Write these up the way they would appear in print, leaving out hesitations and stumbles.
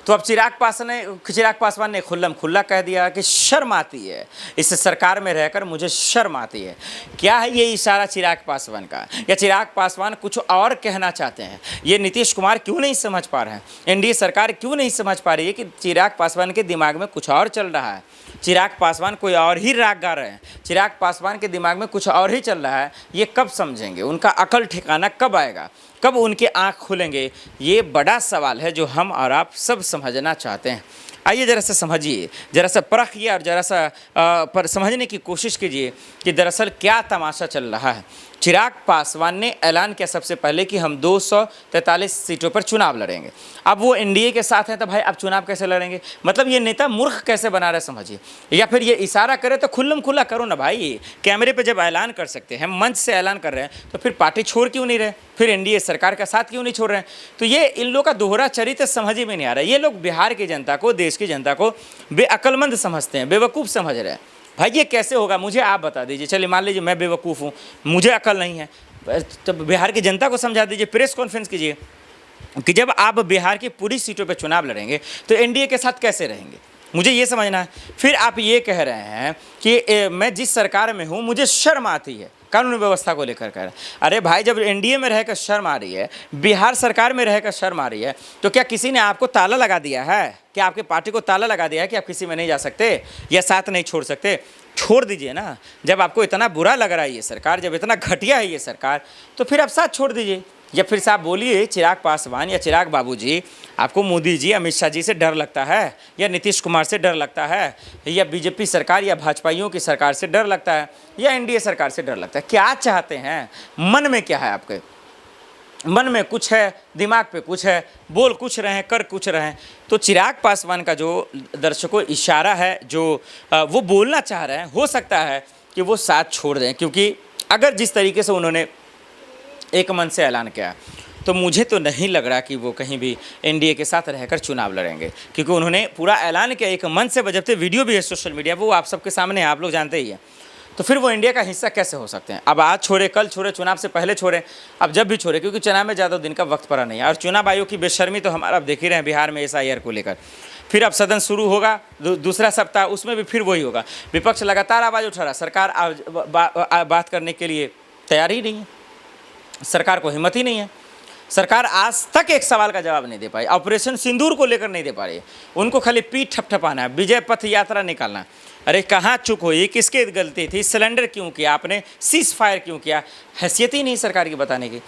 तो अब चिराग पासवान ने खुल्लम खुल्ला कह दिया कि शर्म आती है, इस सरकार में रहकर मुझे शर्म आती है। क्या है ये इशारा चिराग पासवान का, या चिराग पासवान कुछ और कहना चाहते हैं? ये नीतीश कुमार क्यों नहीं समझ पा रहे हैं, एनडीए सरकार क्यों नहीं समझ पा रही है कि चिराग पासवान के दिमाग में कुछ और चल रहा है, चिराग पासवान कोई और ही राग गा रहे हैं, चिराग पासवान के दिमाग में कुछ और ही चल रहा है। ये कब समझेंगे, उनका अकल ठिकाना कब आएगा, कब उनके आँख खुलेंगे? ये बड़ा सवाल है जो हम और आप सब समझना चाहते हैं। आइए ज़रा सा समझिए, ज़रा सा परखिए और ज़रा सा पर समझने की कोशिश कीजिए कि दरअसल क्या तमाशा चल रहा है। चिराग पासवान ने ऐलान किया सबसे पहले कि हम 243 सीटों पर चुनाव लड़ेंगे। अब वो एनडीए के साथ हैं तो भाई अब चुनाव कैसे लड़ेंगे? मतलब ये नेता मूर्ख कैसे बना रहे समझिए। या फिर ये इशारा करे तो खुल्लम खुल्ला करो ना भाई, कैमरे पे जब ऐलान कर सकते हैं, मंच से ऐलान कर रहे हैं, तो फिर पार्टी छोड़ क्यों नहीं रहे, फिर एनडीए सरकार का साथ क्यों नहीं छोड़ रहे हैं? तो ये इन लोगों का दोहरा चरित्र समझ में नहीं आ रहा है। ये लोग बिहार की जनता को, देश की जनता को बेअक्लमंद समझते हैं, बेवकूफ़ समझ रहे हैं। भाई ये कैसे होगा, मुझे आप बता दीजिए। चलिए मान लीजिए मैं बेवकूफ़ हूँ, मुझे अकल नहीं है, तो बिहार की जनता को समझा दीजिए, प्रेस कॉन्फ्रेंस कीजिए कि जब आप बिहार की पूरी सीटों पर चुनाव लड़ेंगे तो एनडीए के साथ कैसे रहेंगे, मुझे ये समझना है। फिर आप ये कह रहे हैं कि मैं जिस सरकार में हूँ मुझे शर्म आती है, कानून व्यवस्था को लेकर कर। अरे भाई जब एनडीए में रहकर शर्म आ रही है, बिहार सरकार में रहकर शर्म आ रही है, तो क्या किसी ने आपको ताला लगा दिया है, क्या आपके पार्टी को ताला लगा दिया है कि आप किसी में नहीं जा सकते या साथ नहीं छोड़ सकते? छोड़ दीजिए ना। जब आपको इतना बुरा लग रहा है ये सरकार, जब इतना घटिया है ये सरकार, तो फिर आप साथ छोड़ दीजिए। या फिर से आप बोलिए चिराग पासवान या चिराग बाबूजी, आपको मोदी जी, अमित शाह जी से डर लगता है, या नीतीश कुमार से डर लगता है, या बीजेपी सरकार या भाजपाइयों की सरकार से डर लगता है, या एनडीए सरकार से डर लगता है? क्या चाहते हैं, मन में क्या है आपके? मन में कुछ है, दिमाग पे कुछ है, बोल कुछ रहे हैं, कर कुछ रहे हैं। तो चिराग पासवान का जो दर्शकों इशारा है, जो वो बोलना चाह रहे हैं, हो सकता है कि वो साथ छोड़ दें, क्योंकि अगर जिस तरीके से उन्होंने एक मन से ऐलान किया, तो मुझे तो नहीं लग रहा कि वो कहीं भी एनडीए के साथ रहकर चुनाव लड़ेंगे, क्योंकि उन्होंने पूरा ऐलान किया, एक मन से बजबते वीडियो भी है सोशल मीडिया, वो आप सबके सामने है, आप लोग जानते ही हैं। तो फिर वो इंडिया का हिस्सा कैसे हो सकते हैं? अब आज छोड़े, कल छोड़े, चुनाव से पहले छोड़े, अब जब भी छोड़े, क्योंकि चुनाव में ज़्यादा दिन का वक्त पड़ा नहीं है। और चुनाव आयोग की बेशर्मी तो हमारा आप देख ही रहे हैं बिहार में एसआईआर को लेकर। फिर अब सदन शुरू होगा, दूसरा सप्ताह, उसमें भी फिर वही होगा। विपक्ष लगातार आवाज़ उठा रहा, सरकार बात करने के लिए तैयार ही नहीं है, सरकार को हिम्मत ही नहीं है। सरकार आज तक एक सवाल का जवाब नहीं दे पाई, ऑपरेशन सिंदूर को लेकर नहीं दे पा रही है। उनको खाली पीठ ठपठपाना है, विजय पथ यात्रा निकालना है। अरे कहाँ चूक हुई, किसकी गलती थी, सिलेंडर क्यों किया आपने, सीज फायर क्यों किया, हैसियत ही नहीं सरकार की बताने की।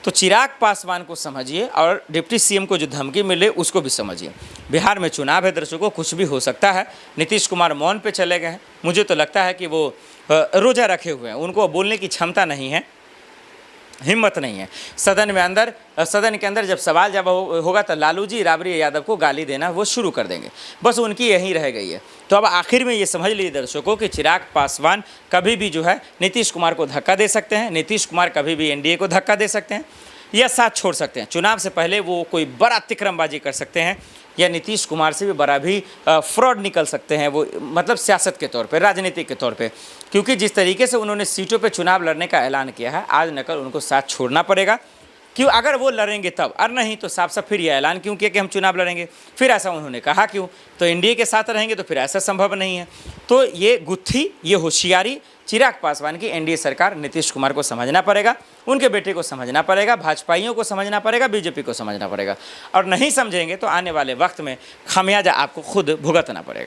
तो चिराग पासवान को समझिए और डिप्टी सीएम को जो धमकी मिले उसको भी समझिए। बिहार में चुनाव है दर्शकों, कुछ भी हो सकता है। नीतीश कुमार मौन पे चले गए हैं, मुझे तो लगता है कि वो रोजा रखे हुए हैं, उनको बोलने की क्षमता नहीं है, हिम्मत नहीं है। सदन के अंदर जब सवाल जब होगा तो लालू जी राबड़ी यादव को गाली देना वो शुरू कर देंगे, बस उनकी यही रह गई है। तो अब आखिर में ये समझ लीजिए दर्शकों कि चिराग पासवान कभी भी जो है नीतीश कुमार को धक्का दे सकते हैं, नीतीश कुमार कभी भी एनडीए को धक्का दे सकते हैं, या साथ छोड़ सकते हैं। चुनाव से पहले वो कोई बड़ा तिकरमबाजी कर सकते हैं, या नीतीश कुमार से भी बड़ा भी फ्रॉड निकल सकते हैं वो, मतलब सियासत के तौर पे, राजनीति के तौर पे। क्योंकि जिस तरीके से उन्होंने सीटों पे चुनाव लड़ने का ऐलान किया है, आज न कल उनको साथ छोड़ना पड़ेगा। क्यों? अगर वो लड़ेंगे तब, और नहीं तो साफ साफ फिर ये ऐलान क्यों किया कि हम चुनाव लड़ेंगे, फिर ऐसा उन्होंने कहा क्यों? तो एनडीए के साथ रहेंगे तो फिर ऐसा संभव नहीं है। तो ये गुत्थी, ये होशियारी चिराग पासवान की एनडीए सरकार, नीतीश कुमार को समझना पड़ेगा, उनके बेटे को समझना पड़ेगा, भाजपाइयों को समझना पड़ेगा, बीजेपी को समझना पड़ेगा। और नहीं समझेंगे तो आने वाले वक्त में खामियाजा आपको खुद भुगतना पड़ेगा।